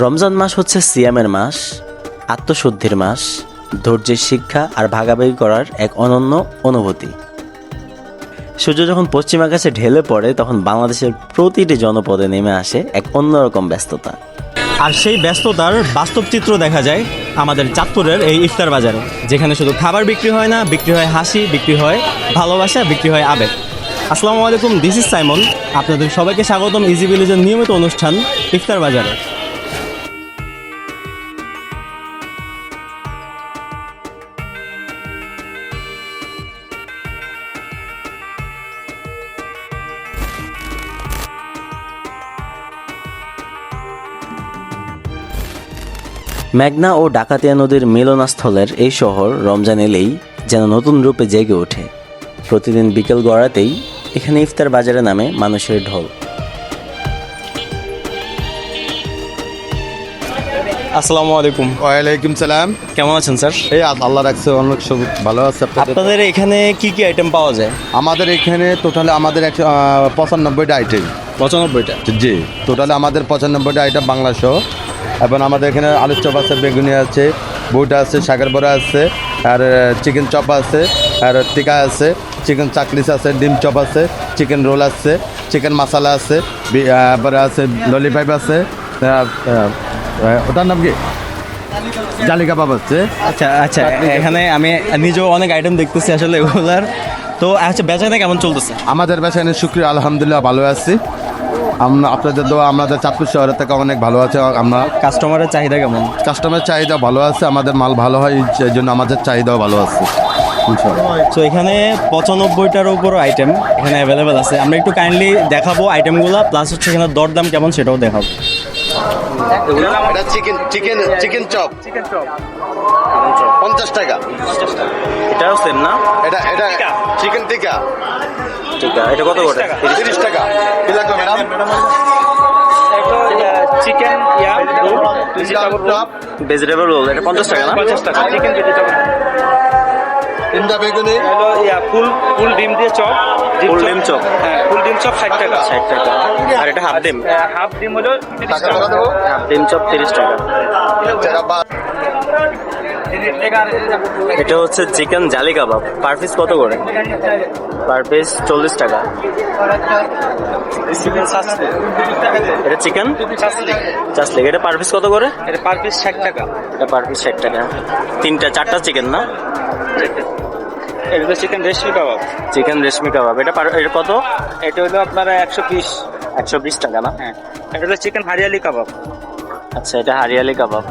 রমজান মাস হচ্ছে সিয়ামের মাস, আত্মশুদ্ধির মাস, ধৈর্যের শিক্ষা আর ভাগাভাগি করার এক অনন্য অনুভূতি। সূর্য যখন পশ্চিম আকাশে ঢেলে পড়ে তখন বাংলাদেশের প্রতিটি জনপদে নেমে আসে এক অন্যরকম ব্যস্ততা। আর সেই ব্যস্ততার বাস্তব চিত্র দেখা যায় আমাদের চাঁদপুরের এই ইফতার বাজারে, যেখানে শুধু খাবার বিক্রি হয় না, বিক্রি হয় হাসি, বিক্রি হয় ভালোবাসা, বিক্রি হয় আবেগ। আসসালামু আলাইকুম, দিস ইজ সাইমন। আপনাদের সবাইকে স্বাগতম ইজি ভিলেজের নিয়মিত অনুষ্ঠান ইফতার বাজারে। মেঘনা ও ডাকাতিয়া নদীর মিলনস্থলের এই শহর রমজান এলেই যেন নতুন রূপে জেগে ওঠে। প্রতিদিন বিকেল গড়াতেই এখানে ইফতার বাজারে নামে মানুষের ঢল। আসসালামু আলাইকুম। ওয়ালাইকুম সালাম। কেমন আছেন স্যার? এই আল্লাহ রাখছে, অনেক সব ভালো আছে। আপনাদের এখানে কি কি আইটেম পাওয়া যায়? আমাদের এখানে টোটালি আমাদের 95টা আইটেম। 95টা? জি, টোটালি আমাদের 95টা আইটেম বাংলা সহ। এবং আমাদের এখানে আলুর চপ আছে, বেগুনি আছে, বউটা আছে, শাকের বড়া আছে, আর চিকেন চপ আছে, আর টিকা আছে, চিকেন চাকলিস আছে, ডিম চপ আছে, চিকেন রোল আছে, চিকেন মশলা আছে, তারপরে আছে ললিপপ আছে, ওটার নাম কি জালি কাবাব আছে। আচ্ছা আচ্ছা, এখানে আমি নিজেও অনেক আইটেম দেখতেছি আসলে এগুলার। তো আচ্ছা, বেচাকেনা কেমন চলতেছে? আমাদের বেচাকেনা শুকরিয়া, আলহামদুলিল্লাহ ভালো আছি। আমরা আপনাদের দোয়া আমাদের চাঁদপুর শহরের থেকে অনেক ভালো আছে। আমরা কাস্টমারের চাহিদা কেমন? কাস্টমারের চাহিদা ভালো আছে, আমাদের মাল ভালো হয়, এই জন্য আমাদের চাহিদাও ভালো আছে। তো এখানে 95টার উপরও আইটেম এখানে অ্যাভেলেবেল আছে। আমরা একটু কাইন্ডলি দেখাবো আইটেমগুলো, প্লাস হচ্ছে এখানে দরদাম কেমন সেটাও দেখাবো। এটা চিকেন চপ 50 টাকা। এটাও সেম না? এটা চিকেন টিকা। এটা কত করে? 30 টাকা। কি লাগবে madam? Chicken chop vegetable roll, এটা 50 টাকা না? 50 টাকা। চিকেন ভেজিটেবল তিনটা বেগুনি, ফুল ডিম দিয়ে চপ। ফুল ডিম চপ? হ্যাঁ, ফুল ডিম চপ 60 টাকা। 60 টাকা। আর এটা হাফ ডিম? হাফ ডিম হলো 30 টাকা টাকা। দেবো। হাফ ডিম চপ 30 টাকা। এটা হচ্ছে চিকেন জালি কাবাব, পার পিস কত করে? পার পিস 40 টাকা। এটা চিকেন চাসলিক, এটা পার পিস কত করে? এটা পার পিস 60 টাকা। এটা পার পিস 60 টাকা। চারটা চিকেন না? এটা হলো চিকেন রেশমি কাবাব। চিকেন রেশমি কাবাব, এটা কত? এটা হলো আপনার 120 টাকা না? হ্যাঁ। এটা হলো চিকেন হারিয়ালি কাবাব। আচ্ছা, এটা হারিয়ালি কাবাব,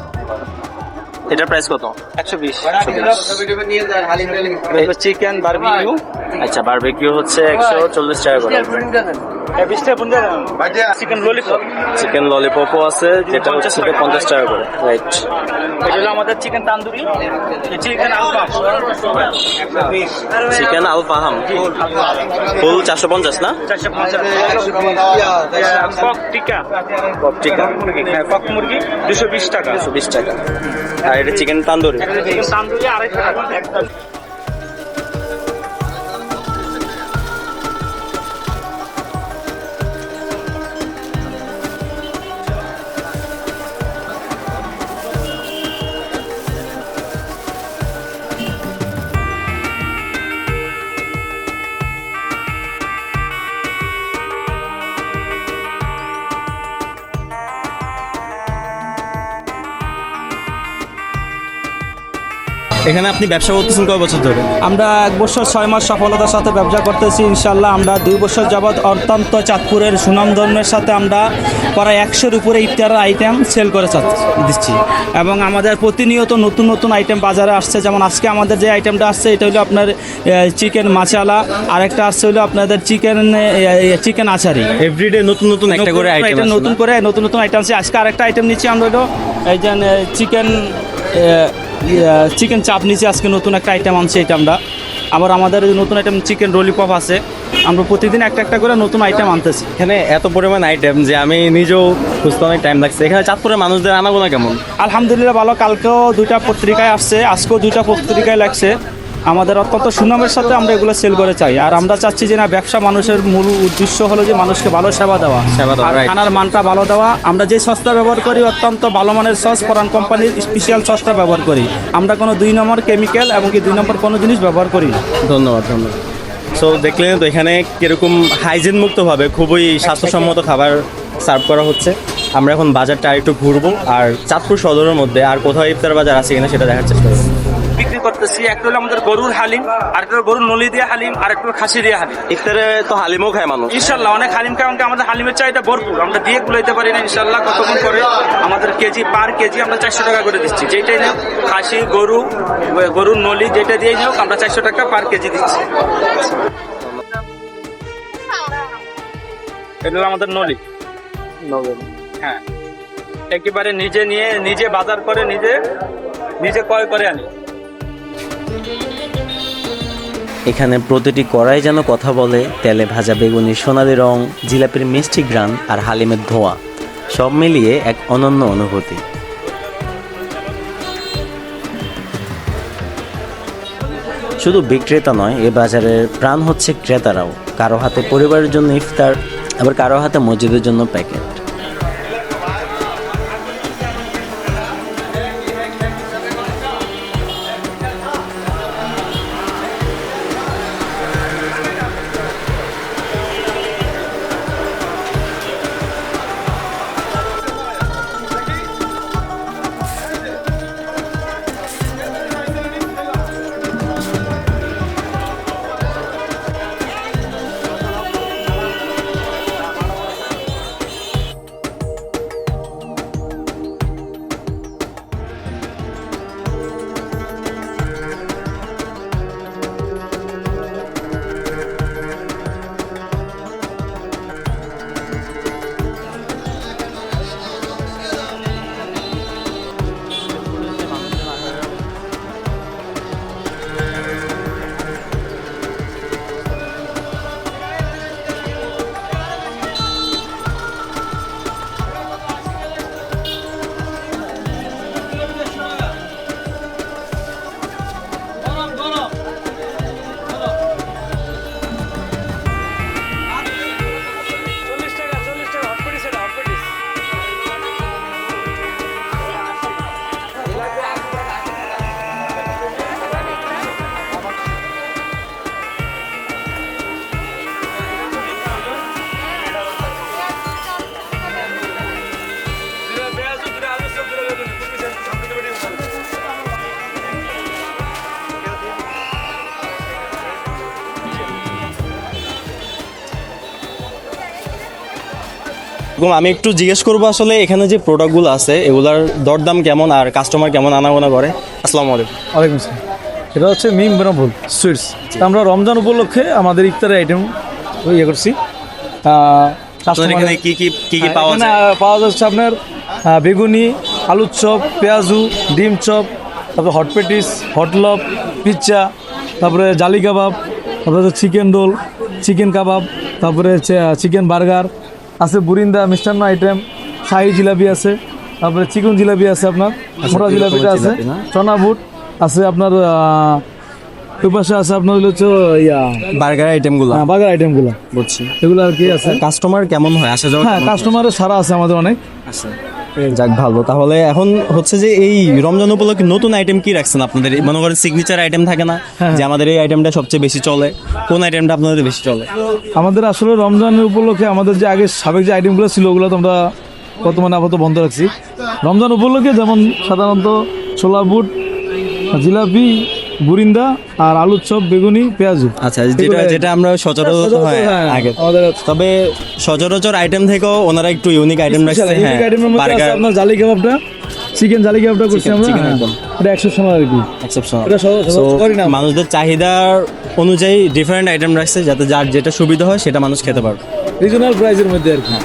এটার প্রাইস কত? 120। Chicken barbecue. আচ্ছা, বারবিকিউ হচ্ছে 140 টাকা করে। Chicken lollipop. চিকেন ললিপপও আছে, যেটা হচ্ছে 50 টাকা করে। রাইট। এটা হলো আমাদের chicken tandoori, chicken alfaham. Chicken alfaham full 450 না? 450। কক টিকা। কক টিকা, হ্যাঁ, কক মুরগি 220 টাকা। 220 টাকা। আর এটা চিকেন তান্দুরি? চিকেন তান্দুরি 250 টাকা। এখানে আপনি ব্যবসা করতেছেন কয় বছর ধরে? আমরা 1 বছর 6 মাস সফলতার সাথে ব্যবসা করতেছি ইনশাল্লাহ। আমরা 2 বছর যাবৎ অত্যন্ত চাঁদপুরের সুনামধর্মের সাথে আমরা প্রায় 100-র উপরে ইফতারের আইটেম সেল করে দিচ্ছি, এবং আমাদের প্রতিনিয়ত নতুন নতুন আইটেম বাজারে আসছে। যেমন আজকে আমাদের যে আইটেমটা আসছে এটা হলো আপনার চিকেন মাচালা, আরেকটা আসছে হলো আপনাদের চিকেন আচারি। এভরিডে নতুন নতুন একটা করে আইটেম, নতুন নতুন আইটেম আছে। আজকে আরেকটা আইটেম নিচ্ছি আমরা, হলো এই যে চিকেন চিকেন চাপ নিচে আজকে নতুন একটা আইটেম আনছে এটা আমরা। আবার আমাদের নতুন আইটেম চিকেন ললিপপ আছে। আমরা প্রতিদিন একটা একটা করে নতুন আইটেম আনতেছি। এখানে এত পরিমাণ আইটেম যে আমি নিজেও বুঝতে অনেক টাইম লাগছে। এখানে চাঁদপুরের মানুষদের আনাগোনা কেমন? আলহামদুলিল্লাহ ভালো। কালকেও 2টা পত্রিকায় আসছে, আজকেও 2টা পত্রিকায় লাগছে। আমাদের অত্যন্ত সুনামের সাথে আমরা এগুলো সেল করে চাই। আর আমরা চাচ্ছি যে না, ব্যবসা মানুষের মূল উদ্দেশ্য হলো যে মানুষকে ভালো সেবা দেওয়া, আর right. খানার মানটা ভালো দেওয়া। আমরা যে সসটা ব্যবহার করি অত্যন্ত ভালো মানের সস, ফরান কোম্পানির স্পেশাল সসটা ব্যবহার করি। আমরা কোনো 2 নম্বর কেমিক্যাল এবং কি 2 নম্বর কোনো জিনিস ব্যবহার করি না। ধন্যবাদ। সো দেখলেন তো এখানে কীরকম হাইজিন মুক্তভাবে খুবই স্বাস্থ্যসম্মত খাবার সার্ভ করা হচ্ছে। আমরা এখন বাজারটা আর একটু ঘুরবো, আর চাঁদপুর সদরের মধ্যে আর কোথাও ইফতার বাজার আছে কিনা সেটা দেখার চেষ্টা করবো। বিক্রি করতেছি একটা হলো আমাদের গরুর হালিম, আর একটা হলো গরুর নলি দিয়ে হালিম, আর একটা হলো খাসি দিয়ে হালিম। ইফতারে তো হালিমও খায় মানুষ। ইনশাল্লাহ অনেক হালিম খায়, এমনকি আমাদের হালিমের চাহিদা ভরপুর। আমরা দিয়ে কুলাইতে পারি না। ইনশাল্লাহ কতক্ষণ করে আমাদের পার কেজি আমরা 400 টাকা করে দিচ্ছি। যেটাই নেও, খাসি, গরুর নলি যেটা দিয়ে নেও, আমরা 400 টাকা পার কেজি দিচ্ছি। এটা হলো আমাদের নলি। হ্যাঁ, একেবারে নিজে বাজার করে নিজে ক্রয় করে আনি। এখানে প্রতিটি কড়াই যেন কথা বলে। তেলে ভাজা বেগুনির সোনালি রং, জিলাপির মিষ্টি ঘ্রাণ আর হালিমের ধোঁয়া, সব মিলিয়ে এক অনন্য অনুভূতি। শুধু বিক্রেতা নয়, এ বাজারের প্রাণ হচ্ছে ক্রেতারাও। কারো হাতে পরিবারের জন্য ইফতার, আবার কারো হাতে মসজিদের জন্য প্যাকেট। আমি একটু জিজ্ঞেস করবো আসলে এখানে যে প্রোডাক্টগুলো আছে এগুলার দরদাম কেমন আর কাস্টমার কেমন আনাগোনা করে। আসসালামু আলাইকুম। ওয়ালাইকুম আসসালাম। এটা হচ্ছে মিম বেনাবুল সুইটস। আমরা রমজান উপলক্ষে আমাদের ইফতারের আইটেম করছি। আপনাদের এখানে কি পাওয়া যায়? পাওয়া যাচ্ছে আপনার বেগুনি, আলুর চপ, পেঁয়াজু, ডিম চপ, তারপরে হট পেটিস, হটলপ, পিৎজা, তারপরে জালি কাবাব, তারপরে চিকেন রোল, চিকেন কাবাব, তারপরে চিকেন বার্গার আছে, বুরিন্দা মিষ্টান্ন আইটেম, শাহি জিলাপি আছে, তারপরে চিকন জিলাপি আছে, আপনার মোটা জিলাপিটা আছে, চনা বুট আছে, আপনার ওই পাশে আছে আপনার হচ্ছে বার্গার আইটেমগুলো। বার্গার আইটেমগুলো বুঝছি। এগুলো আর কি আছে। কাস্টমার কেমন হয় আসা যাওয়া? হ্যাঁ, কাস্টমারের সারা আছে আমাদের অনেক। আচ্ছা, যাক ভালো। তাহলে এখন হচ্ছে যে এই রমজান উপলক্ষে নতুন আইটেম কি রাখছেন আপনাদের? মনে করেন সিগনেচার আইটেম থাকে না যে আমাদের এই আইটেমটা সবচেয়ে বেশি চলে, কোন আইটেমটা আপনাদের বেশি চলে? আমাদের আসলে রমজানের উপলক্ষে আমাদের যে আগে সাবেক যে আইটেমগুলো ছিল ওগুলো তো আমরা বর্তমানে আপাতত বন্ধ রাখছি। রমজান উপলক্ষে যেমন সাধারণত ছোলা বুট, জিলাপি, বুরিন্দা আর আলুর চপ, বেগুনি, পেঁয়াজু। আচ্ছা, যেটা আমরা সচরাচর হয় আগে, তবে সচরাচর আইটেম থেকেও ওনারা একটু ইউনিক আইটেম রাখছে। হ্যাঁ, বার্গার, আপনার জালি কাবাবটা, চিকেন জালি কাবাবটা করছি আমরা। এটা এক্সেপশনাল আর কি, এক্সেপশনাল। এটা করি না। মানুষদের চাহিদার অনুযায়ী ডিফারেন্ট আইটেম রাখছে যাতে যার যেটা সুবিধা হয় সেটা মানুষ খেতে পারবে রিজনাল প্রাইসের মধ্যে আর কি।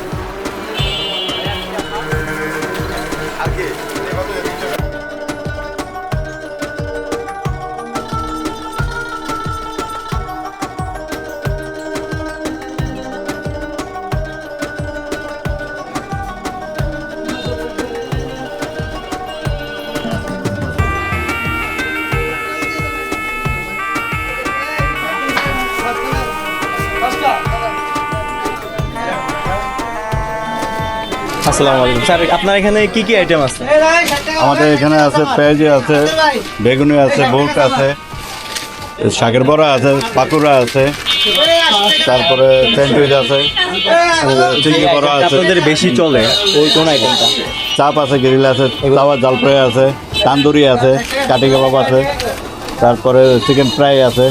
আসসালামু আলাইকুম স্যার, আপনার এখানে কি কি আইটেম আছে? আমাদের এখানে আছে পেঁয়াজি আছে, বেগুনি আছে, বুট আছে, শাকের বড়া আছে, পাকুড়া আছে, তারপরে স্যান্ডউইচ আছে, চিংড়ি বড়া আছে, আপনাদের বেশি চলে ওই কোন আইটেমটা? চাপ আছে, গ্রিল আছে, তাওয়া জাল ফ্রাই আছে, তান্দুরি আছে, কাটি কাবাব আছে, তারপরে চিকেন ফ্রাই আছে,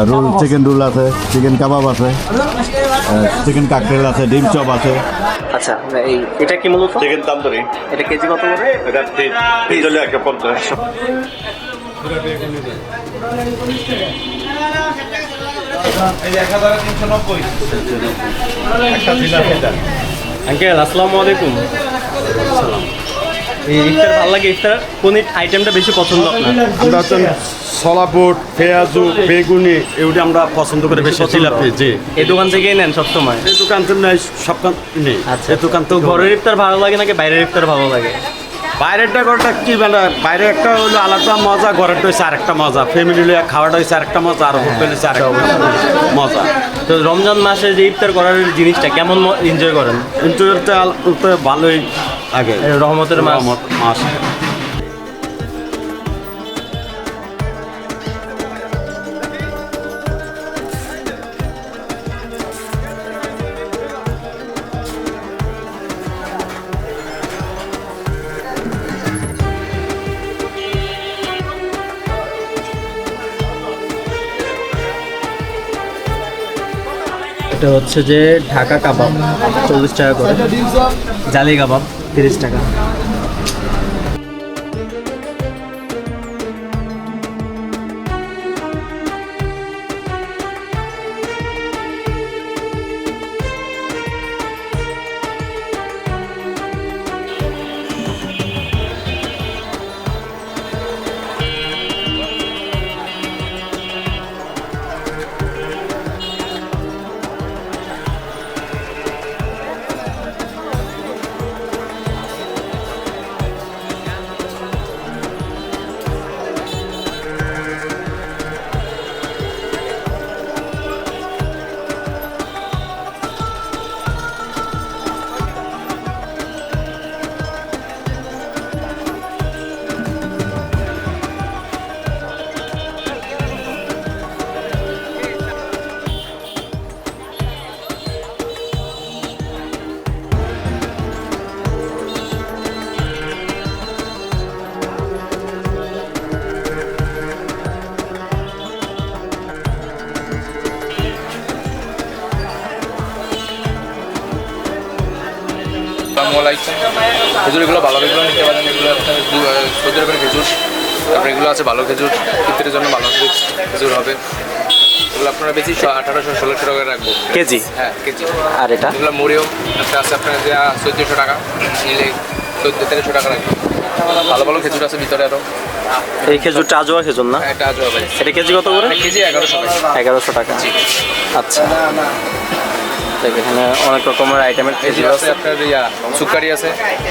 রোল চিকেন রোল আছে, চিকেন কাবাব আছে, চিকেন কাকরেল আছে, ডিম চপ আছে। আচ্ছা, এটা কি মূলত? চিকেন তান্দুরি এটা কেজি কত করে? এটা 350। আঙ্কেল আসসালামু আলাইকুম। এই ইফতার ভালো লাগে, ইফতার কোন আইটেমটা বেশি পছন্দ আপনার? আমরা হচ্ছে সলাপুট, পেঁয়াজু, বেগুনি এগুলি আমরা পছন্দ করে বেশি জিলাপি। জি, এই দোকান থেকেই নেন সবসময়? এই দোকান তো নেই, সব নেই। আচ্ছা, এই দোকান তো ঘরের ইফতার ভালো লাগে নাকি বাইরের ইফতার ভালো লাগে? বাইরেরটা ঘরটা কি মানে বাইরে একটা হলো আলাদা মজা, ঘরেরটা হচ্ছে আরেকটা মজা, ফ্যামিলি লিয়ে খাওয়াটা হচ্ছে আরেকটা মজা, আর হোটেল হচ্ছে আরেকটা মজা। তো রমজান মাসে যে ইফতার করার জিনিসটা কেমন এনজয় করেন? ইন্টারভিউটা ভালোই আগে রহমতের মাস। মাস এটা হচ্ছে যে ঢাকা কাবাব 40 টাকা করে, জালি কাবাব 30 টাকা। খেজুরগুলো ভালো এগুলো নিতে পারেন। এগুলো আপনার সৌদি আরবের খেজুর, তারপরে এগুলো আছে ভালো খেজুর, ইফতারের জন্য ভালো খেজুর হবে। এগুলো আপনারা বেশি 1800-1600 টাকা রাখবো কেজি? হ্যাঁ কেজি। আর এটা এগুলো মরিয়ম একটা আছে আপনার যে 1400 টাকা, নিলে 1400-1300 টাকা রাখবো। ভালো ভালো খেজুর আছে ভিতরে আরও। এই খেজুরটা আজোয়া খেজুর না? এটা আজও হবে। এটা কেজি কত করে? কেজি 1100 টাকা। 1100 টাকা। আচ্ছা, এখানে অনেক রকমের আইটেমের খেজুর খেজুর আছে। আছে আপনার সুকারি আছে,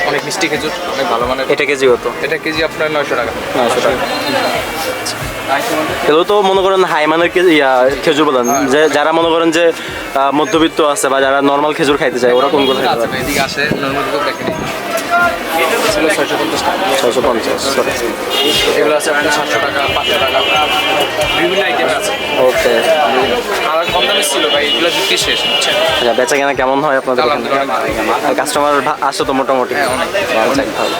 অনেক মিষ্টি খেজুর, অনেক ভালো মানের। এটা কেজি কত? এটা কেজি আপনার 900 টাকা। 900 টাকা। এগুলো তো মনে করেন হাই মানের খেজুর বলেন, যে যারা মনে করেন যে মধ্যবিত্ত আছে বা যারা নর্মাল খেজুর খাইতে চায় ওরা কোনগুলো খাইতে পারে? এদিকে আসে নর্মাল খেজুর দেখেনি, ছিল 650 টাকা। 650, সরি। এগুলো আছে আপনার 700 টাকা, 500 টাকা, বিভিন্ন আইটেমের আছে। ওকে। আর কম দামে ছিল ভাই, এগুলো বিক্রি শেষ হচ্ছে। আচ্ছা, বেচা কেনা কেমন হয় আপনাদের এখানে? আলহামদুলিল্লাহ অনেক ভালো। কাস্টমার আসে তো মোটামুটি? হ্যাঁ, অনেক। আচ্ছা, ভালো।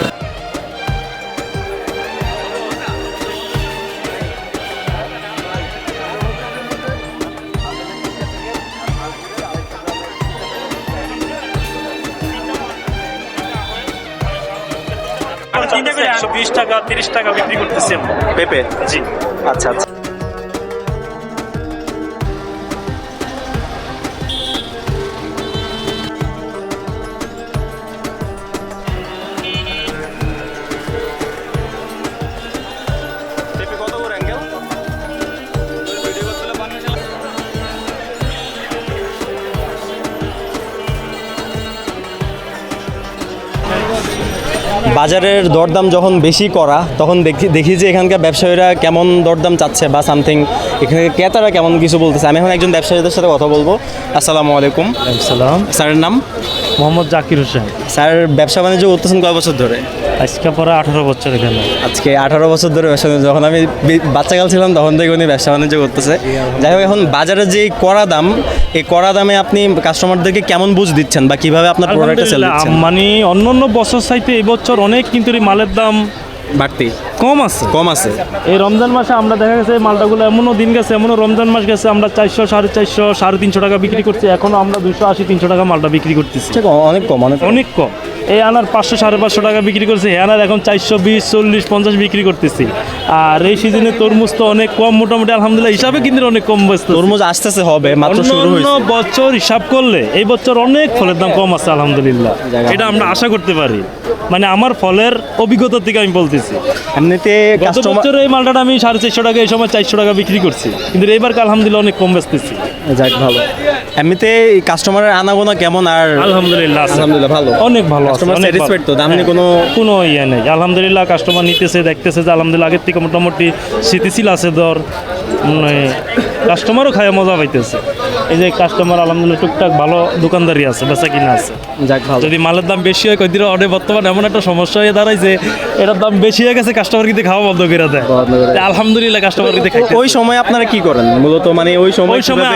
চিন্তা করে 120 টাকা 30 টাকা বিক্রি করতেছি আমরা। পেঁপে? জি। আচ্ছা আচ্ছা। পেঁপে কত করে আঙ্কেল? বাজারের দরদাম যখন বেশি করা তখন দেখি যে এখানকার ব্যবসায়ীরা কেমন দরদাম চাচ্ছে বা সামথিং এখানে ক্রেতারা কেমন কিছু বলতেছে। আমি এখন একজন ব্যবসায়ীদের সাথে কথা বলবো। আসসালামু আলাইকুম। আসসালাম। স্যারের নাম? মোহাম্মদ জাকির হোসেন। স্যার ব্যবসা বাণিজ্য করতেছেন কয় বছর ধরে? আজকে পরে 18 বছর এখানে। আজকে 18 বছর ধরে ব্যবসা বাণিজ্য, যখন আমি বাচ্চাকাল ছিলাম তখন থেকে উনি ব্যবসা বাণিজ্য করতেছে। যাই হোক, এখন বাজারে যে কড়া দাম, এই কড়া দামে আপনি কাস্টমারদেরকে কেমন বুঝ দিচ্ছেন বা কিভাবে আপনার প্রোডাক্টটা সেল দিচ্ছেন? মানে অন্য বছর চাইতে এই বছর অনেক কিন্তু এই মালের দাম বাড়তি কম আছে। কম আছে। এই রমজান মাসে আমরা দেখা গেছে এই মালটাগুলো এমনও দিন গেছে, এমনও রমজান মাস গেছে আমরা 400, 450, 350 টাকা বিক্রি করছি, এখনো আমরা 280, 300 টাকা মালটা বিক্রি করতেছি। অনেক কম, অনেক কম। এই আনার 500, 550 টাকা বিক্রি করছে, এই আনার এখন 420, 40, 50 বিক্রি করতেছি। আর এই সিজনে তরমুজ তো অনেক কম, মোটামুটি আলহামদুলিল্লাহ হিসাবে কিন্তু অনেক কম ব্যস্ত। তরমুজ আসতেছে, হবে মাত্র শুরু অন্য হয়েছে। বছর হিসাব করলে এই বছর অনেক ফলের দাম কম আছে আলহামদুলিল্লাহ, এটা আমরা আশা করতে পারি। মানে আমার ফলের অভিজ্ঞতা থেকে আমি বলতেছি। এমনিতে গত কাস্টমার, বছর এই মালটা আমি 450 টাকা, এই সময় 400 টাকা বিক্রি করছি, কিন্তু এইবার আলহামদুলিল্লাহ অনেক কম বেচতেছি। যাক ভালো। এমনিতে কাস্টমারের আনাগোনা কেমন? আর আলহামদুলিল্লাহ আছে। আলহামদুলিল্লাহ ভালো, অনেক ভালো আছে, কাস্টমার অনেক স্যাটিসফাইড তো? দাম নিয়ে কোনো ইয়ে নেই আলহামদুলিল্লাহ। কাস্টমার নিতেছে, দেখতেছে যে আলহামদুলিল্লাহ আগের থেকে মোটামুটি স্থিতিশীল আছে দর, কাস্টমারও খায় মজা পাইতেছে। এই যে কাস্টমার আলহামদুলিল্লাহ টুকটাক ভালো দোকানদারি আছে, বেচা কিনা আছে। যাক ভালো। যদি মালের দাম বেশি হয় কয়েকদিন অনেক, বর্তমানে এমন একটা সমস্যা হয়ে দাঁড়ায় যে এটার দাম বেশি হয়ে গেছে, কাস্টমার কিন্তু খাওয়া বন্ধ করে দেয়। আলহামদুলিল্লাহ কাস্টমার কিন্তু খাইতে। ওই সময় আপনারা কি করেন মূলত? মানে ওই সময় আমরা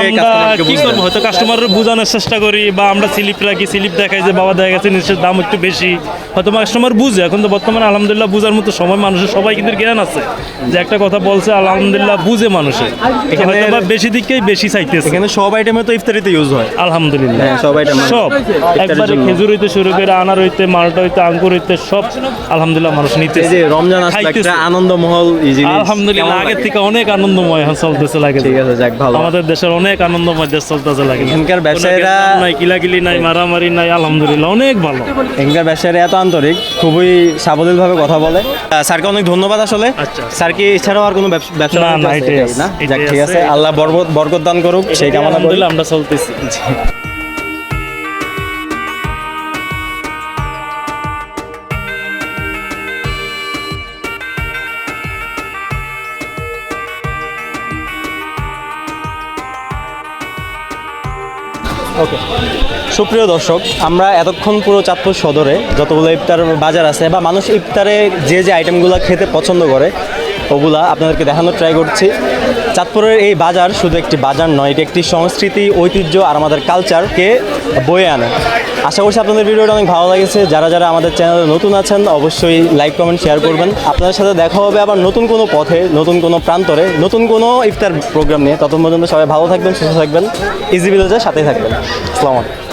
কি করবো, হয়তো কাস্টমারের বোঝানোর চেষ্টা করি, বা আমরা স্লিপ রাখি, স্লিপ দেখাই যে বাবা দেখা গেছে জিনিসের দাম একটু বেশি, হয়তো কাস্টমার বুঝে। এখন তো বর্তমানে আলহামদুলিল্লাহ বুঝার মতো সময় মানুষের সবাই কিন্তু জ্ঞান আছে, যে একটা কথা বলছে আলহামদুলিল্লাহ বুঝে মানুষের, এখানে বেশি দিকেই বেশি চাইতেছে। এখানে সব আইটেমে তো ইফতারিতে ইউজ হয় আলহামদুলিল্লাহ, হ্যাঁ, সব আইটেম, সব একবারে খেজুর হইতে শুরু করে আনার হইতে, মালটা হইতে, আঙ্গুর হইতে সব আলহামদুলিল্লাহ মানুষ নিতে। এই যে রমজান আসলে একটা আনন্দমহল আলহামদুলিল্লাহ আগের থেকে অনেক আনন্দময় এখন চলতেছে লাগে। ঠিক আছে, যাক ভালো। আমাদের দেশের অনেক আনন্দময় দেশ চলতেছে লাগে। এখানকার ব্যবসায়ীরা নাই, কিলাকিলি নাই, মারামারি নাই, আলহামদুলিল্লাহ অনেক ভালো। এখানকার ব্যবসায়ীরা এত আন্তরিক, খুবই সাবলীলভাবে কথা বলে। স্যারকে অনেক ধন্যবাদ আসলে। আচ্ছা। স্যার কি এছাড়াও আর কোনো ব্যবসা না, বাণিজ্য আছে? এটাই আছে, না? এটাই যাক, ঠিক আছে, আছে। আল্লাহ বরকত দান করুক সেই কামনা করি। আলহামদুলিল্লাহ আমরা চলতেছি। ওকে, সুপ্রিয় দর্শক, আমরা এতক্ষণ পুরো চাঁদপুর সদরে যতগুলো ইফতার বাজার আছে বা মানুষ ইফতারে যে যে আইটেমগুলো খেতে পছন্দ করে ওগুলা আপনাদেরকে দেখানোর ট্রাই করছি। চাঁদপুরের এই বাজার শুধু একটি বাজার নয়, এটি একটি সংস্কৃতি, ঐতিহ্য আর আমাদের কালচারকে বয়ে আনে। আশা করছি আপনাদের ভিডিওটা অনেক ভালো লেগেছে। যারা যারা আমাদের চ্যানেলে নতুন আছেন অবশ্যই লাইক, কমেন্ট, শেয়ার করবেন। আপনাদের সাথে দেখা হবে আবার নতুন কোনো পথে, নতুন কোনো প্রান্তরে, নতুন কোনো ইফতার প্রোগ্রাম নিয়ে। ততক্ষণ পর্যন্ত সবাই ভালো থাকবেন, সুস্থ থাকবেন, ইজি ভিলেজের সাথেই থাকবেন। আসসালামু আলাইকুম।